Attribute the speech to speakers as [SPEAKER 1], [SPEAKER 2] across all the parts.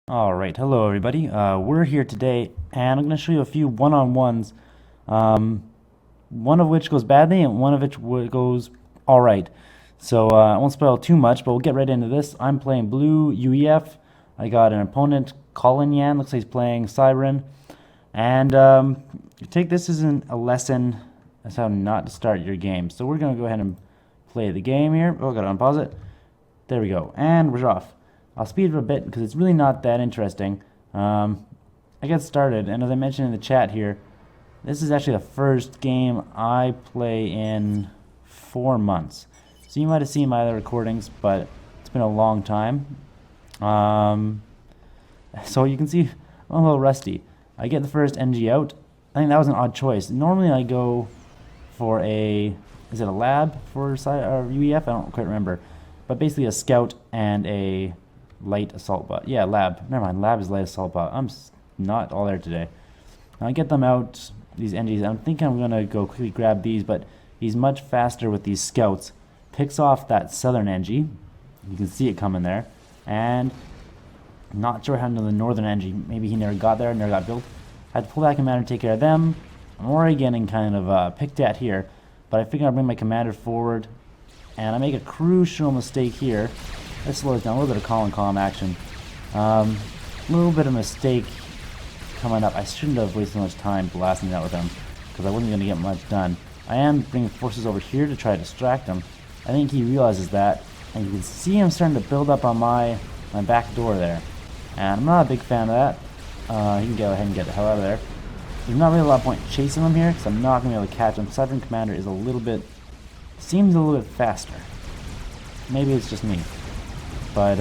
[SPEAKER 1] Alright, hello everybody. We're here today, and I'm going to show you a few one-on-ones, one of which goes badly and one of which goes alright. So I won't spoil too much, but we'll get right into this. I'm playing blue UEF. I got an opponent, Colin Yan, looks like he's playing Cybran. And take this as a lesson as how not to start your game. So we're going to go ahead and play the game here. Oh, got to unpause it. There we go, and we're off. I'll speed it a bit because it's really not that interesting. I get started, and as I mentioned in the chat here, this is actually the first game I play in 4 months. So you might have seen my other recordings, but it's been a long time. So you can see I'm a little rusty. I get the first NG out. I think that was an odd choice. Normally I go for is it a lab for UEF? I don't quite remember. But basically a scout and a light assault bot. Yeah, lab. Never mind. Lab is light assault bot. I'm not all there today. I get them out, these NGs. I'm thinking I'm going to go quickly grab these, but he's much faster with these scouts. Picks off that southern NG. You can see it coming there. And not sure what happened to the northern NG. Maybe he never got there, never got built. I had to pull back commander and take care of them. I'm already getting kind of picked at here, but I figure I'll bring my commander forward. And I make a crucial mistake here. Let's slow it down. A little bit of column action. A little bit of mistake coming up. I shouldn't have wasted so much time blasting it out with him because I wasn't going to get much done. I am bringing forces over here to try to distract him. I think he realizes that, and you can see him starting to build up on my back door there. And I'm not a big fan of that. He can go ahead and get the hell out of there. There's not really a lot of point chasing him here because I'm not going to be able to catch him. Cybran Commander is seems a little bit faster. Maybe it's just me. But,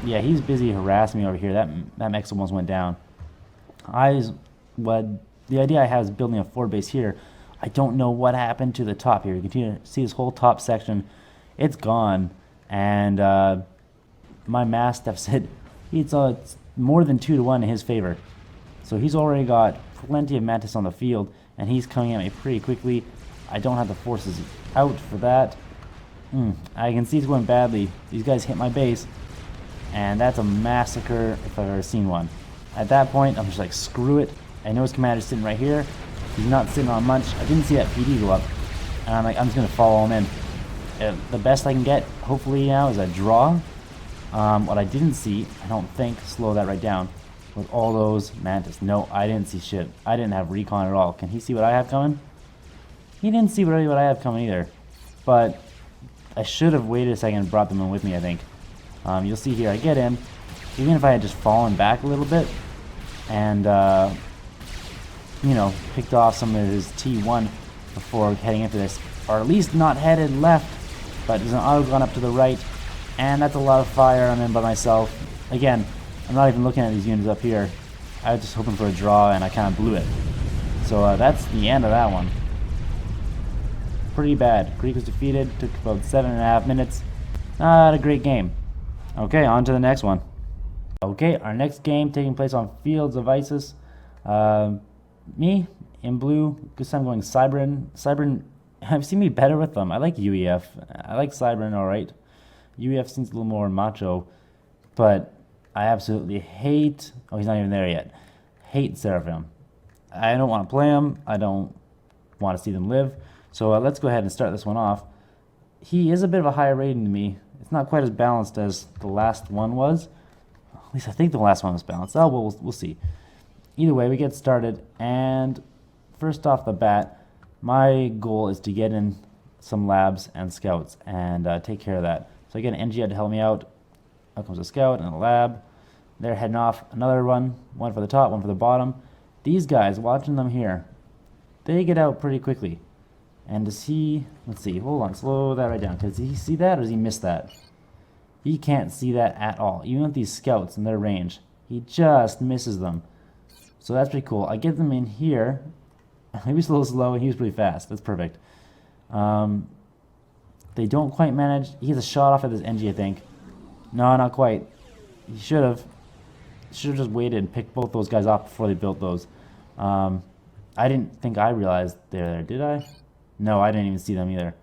[SPEAKER 1] yeah, he's busy harassing me over here. That mech almost went down. The idea I have is building a forward base here. I don't know what happened to the top here. You can see this whole top section. It's gone. And my mass deficit, it's more than 2-1 in his favor. So he's already got plenty of Mantis on the field, and he's coming at me pretty quickly. I don't have the forces out for that. I can see it's going badly. These guys hit my base, and that's a massacre if I've ever seen one. At that point, I'm just like, screw it. I know his commander's sitting right here. He's not sitting on much. I didn't see that PD go up, and I'm like, I'm just going to follow him in. The best I can get, hopefully now, is a draw. What I didn't see, I don't think, slow that right down, with all those Mantis. No, I didn't see shit. I didn't have recon at all. Can he see what I have coming? He didn't see what I have coming either. But I should have waited a second and brought them in with me, I think. You'll see here, I get in. Even if I had just fallen back a little bit and, you know, picked off some of his T1 before heading into this, or at least not headed left, but there's an auto gun up to the right, and that's a lot of fire. I'm in by myself. Again, I'm not even looking at these units up here. I was just hoping for a draw, and I kind of blew it. So that's the end of that one. Pretty bad. Kiereek was defeated. Took about 7.5 minutes. Not a great game. Okay, on to the next one. Okay, our next game taking place on Fields of Isis. Me in blue. This time going Cybran. Cybran, I've seen me better with them. I like UEF. I like Cybran, alright. UEF seems a little more macho, but I absolutely hate. Oh, he's not even there yet. Hate Seraphim. I don't want to play him. I don't want to see them live. So let's go ahead and start this one off. He is a bit of a higher rating than me. It's not quite as balanced as the last one was. At least I think the last one was balanced. Oh, well, we'll see. Either way, we get started. And first off the bat, my goal is to get in some labs and scouts and take care of that. So I get an NG to help me out. Out comes a scout and a lab. They're heading off. Another one for the top, one for the bottom. These guys, watching them here, they get out pretty quickly. And does he, let's see, hold on, slow that right down. Does he see that or does he miss that? He can't see that at all. Even with these scouts in their range, he just misses them. So that's pretty cool. I get them in here. He was a little slow and he was pretty fast. That's perfect. They don't quite manage. He has a shot off at this NG, I think. No, not quite. He should have. Should have just waited and picked both those guys off before they built those. I didn't think I realized they're there, did I? No, I didn't even see them either.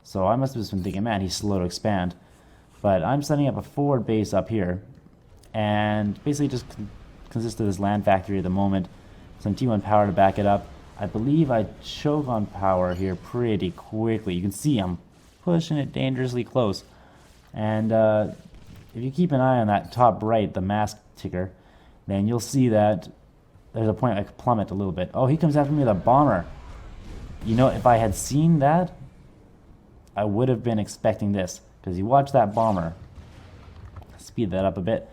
[SPEAKER 1] So I must have just been thinking, man, he's slow to expand. But I'm setting up a forward base up here. and basically just consists of this land factory at the moment. Some T1 power to back it up. I believe I choke on power here pretty quickly. You can see I'm pushing it dangerously close. And if you keep an eye on that top right, the mask ticker, then you'll see that there's a point I could plummet a little bit. Oh, he comes after me with a bomber. You know, if I had seen that, I would have been expecting this. Because you watch that bomber. Speed that up a bit.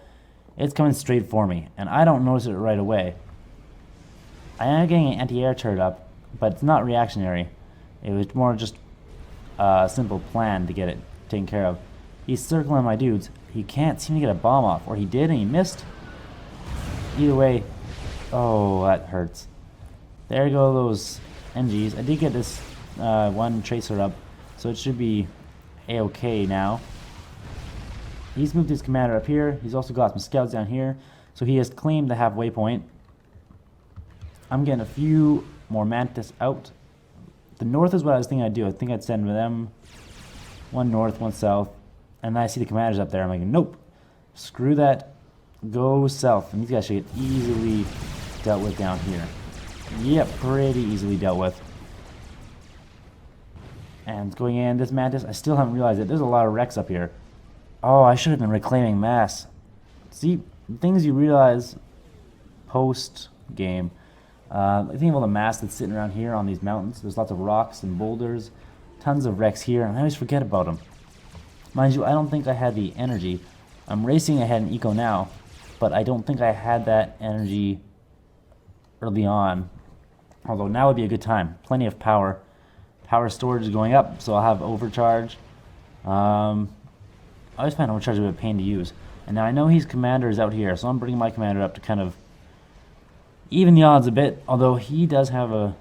[SPEAKER 1] It's coming straight for me, and I don't notice it right away. I am getting an anti-air turret up, but it's not reactionary. It was more just a simple plan to get it taken care of. He's circling my dudes. He can't seem to get a bomb off, or he did and he missed. Either way, oh, that hurts. There go those NGs. I did get this one tracer up, so it should be a-okay now. He's moved his commander up here. He's also got some scouts down here, so he has claimed the halfway point. I'm getting a few more Mantis out. The north is what I was thinking I'd do. I think I'd send them one north, one south, and then I see the commanders up there. I'm like, nope, screw that, go south. And these guys should get easily dealt with down here. Yep, pretty easily dealt with. And going in, this Mantis, I still haven't realized it. There's a lot of wrecks up here. Oh, I should have been reclaiming mass. See, things you realize post-game. I think of all the mass that's sitting around here on these mountains. There's lots of rocks and boulders. Tons of wrecks here, and I always forget about them. Mind you, I don't think I had the energy. I'm racing ahead in Eco now, but I don't think I had that energy early on. Although now would be a good time. Plenty of power. Power storage is going up, so I'll have overcharge. I always find overcharge a bit of a pain to use. And now I know his commander is out here, so I'm bringing my commander up to kind of even the odds a bit. Although he does have a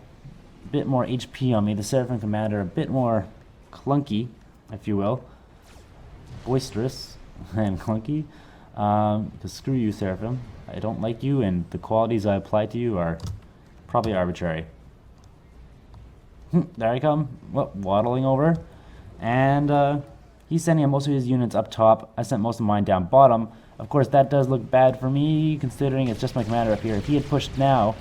[SPEAKER 1] bit more HP on me. The Seraphim commander a bit more clunky, if you will. Boisterous and clunky. Because screw you, Seraphim. I don't like you, and the qualities I apply to you are probably arbitrary. There I come. Well, waddling over. And he's sending most of his units up top. I sent most of mine down bottom. Of course, that does look bad for me, considering it's just my commander up here. If he had pushed now,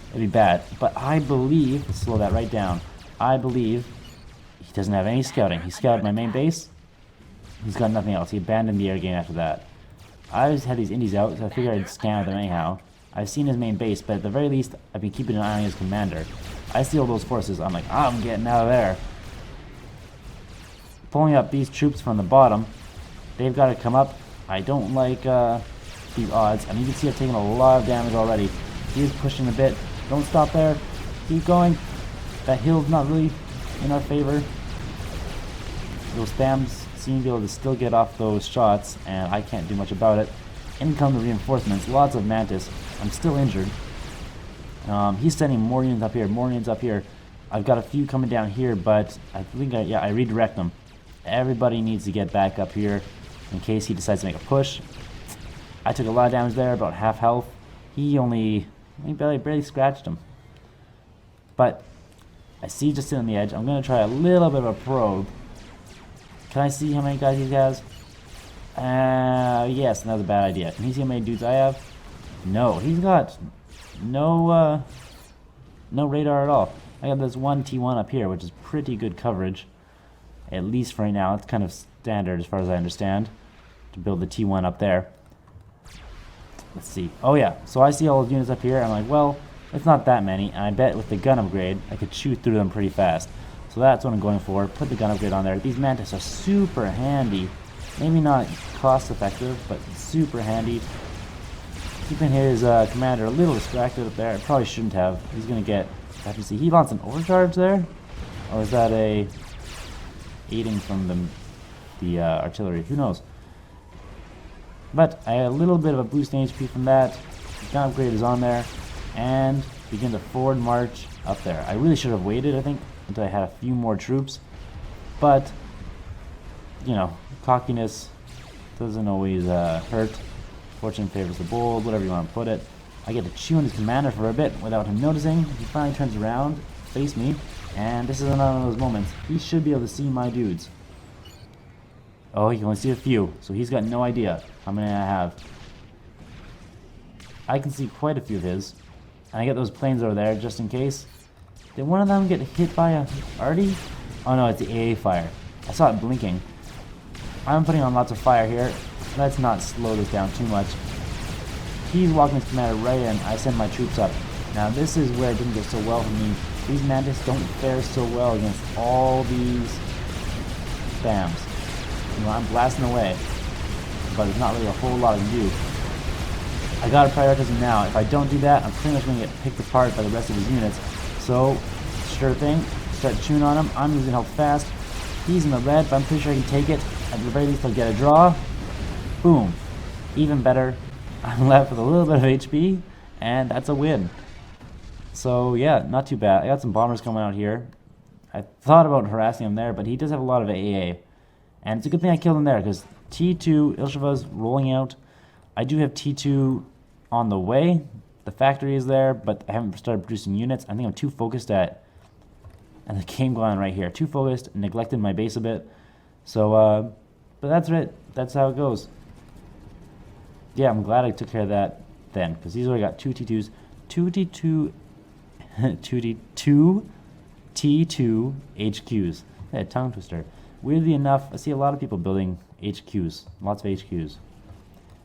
[SPEAKER 1] it'd be bad. But I believe, let's slow that right down. I believe he doesn't have any scouting. He scouted my main base. He's got nothing else. He abandoned the air game after that. I always had these indies out, so I figured I'd scan them anyhow. I've seen his main base, but at the very least, I've been keeping an eye on his commander. I see all those forces. I'm like, I'm getting out of there. Pulling up these troops from the bottom. They've got to come up. I don't like these odds. And you can see I've taken a lot of damage already. He's pushing a bit. Don't stop there. Keep going. That hill's not really in our favor. Those spams seem to be able to still get off those shots, and I can't do much about it. In come the reinforcements. Lots of Mantis. I'm still injured. He's sending more units up here. More units up here. I've got a few coming down here, but I think I redirect them. Everybody needs to get back up here in case he decides to make a push. I took a lot of damage there, about half health. He barely scratched him. But I see just sitting on the edge. I'm going to try a little bit of a probe. Can I see how many guys he has? Yes, that was a bad idea. Can he see how many dudes I have? No, he's got no radar at all. I got this one T1 up here, which is pretty good coverage. At least for right now. It's kind of standard as far as I understand to build the T1 up there. Let's see. Oh yeah, so I see all the units up here. I'm like, well, it's not that many, and I bet with the gun upgrade I could shoot through them pretty fast. So that's what I'm going for. Put the gun upgrade on there. These Mantis are super handy. Maybe not cost effective, but super handy. Keeping his commander a little distracted up there. I probably shouldn't have. He's going to get... Have to see. He wants an overcharge there? Or is that a... aiding from the artillery? Who knows? But I had a little bit of a boost in HP from that. The gun upgrade is on there. And begin the forward march up there. I really should have waited, I think, until I had a few more troops. But, you know, cockiness doesn't always hurt. Fortune favors the bold, whatever you want to put it. I get to chew on his commander for a bit without him noticing. He finally turns around, face me, and this is another one of those moments. He should be able to see my dudes. Oh, he can only see a few, so he's got no idea how many I have. I can see quite a few of his. And I get those planes over there just in case. Did one of them get hit by a arty? Oh no, it's the AA fire. I saw it blinking. I'm putting on lots of fire here. Let's not slow this down too much. He's walking his commander right in. I send my troops up. Now this is where it didn't go so well for me. These mantis don't fare so well against all these spams. You know, I'm blasting away, but there's not really a whole lot I can do. I gotta prioritize him now. If I don't do that, I'm pretty much gonna get picked apart by the rest of his units. So, sure thing, start chewing on him. I'm losing health fast. He's in the red, but I'm pretty sure I can take it. At the very least, I'll get a draw. Boom. Even better. I'm left with a little bit of HP, and that's a win. So yeah, not too bad. I got some bombers coming out here. I thought about harassing him there, but he does have a lot of AA. And it's a good thing I killed him there, because T2, Ilshava's rolling out. I do have T2 on the way. The factory is there, but I haven't started producing units. I think I'm too focused at... And the game going on right here. Too focused, neglected my base a bit. So, but that's it. That's how it goes. Yeah, I'm glad I took care of that then, because he's already got two T2s. Two T2 T2 HQs. Yeah, tongue twister. Weirdly enough, I see a lot of people building HQs. Lots of HQs.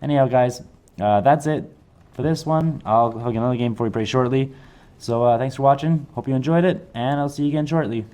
[SPEAKER 1] Anyhow, guys, that's it for this one. I'll hook another game for you pretty shortly. So thanks for watching. Hope you enjoyed it, and I'll see you again shortly.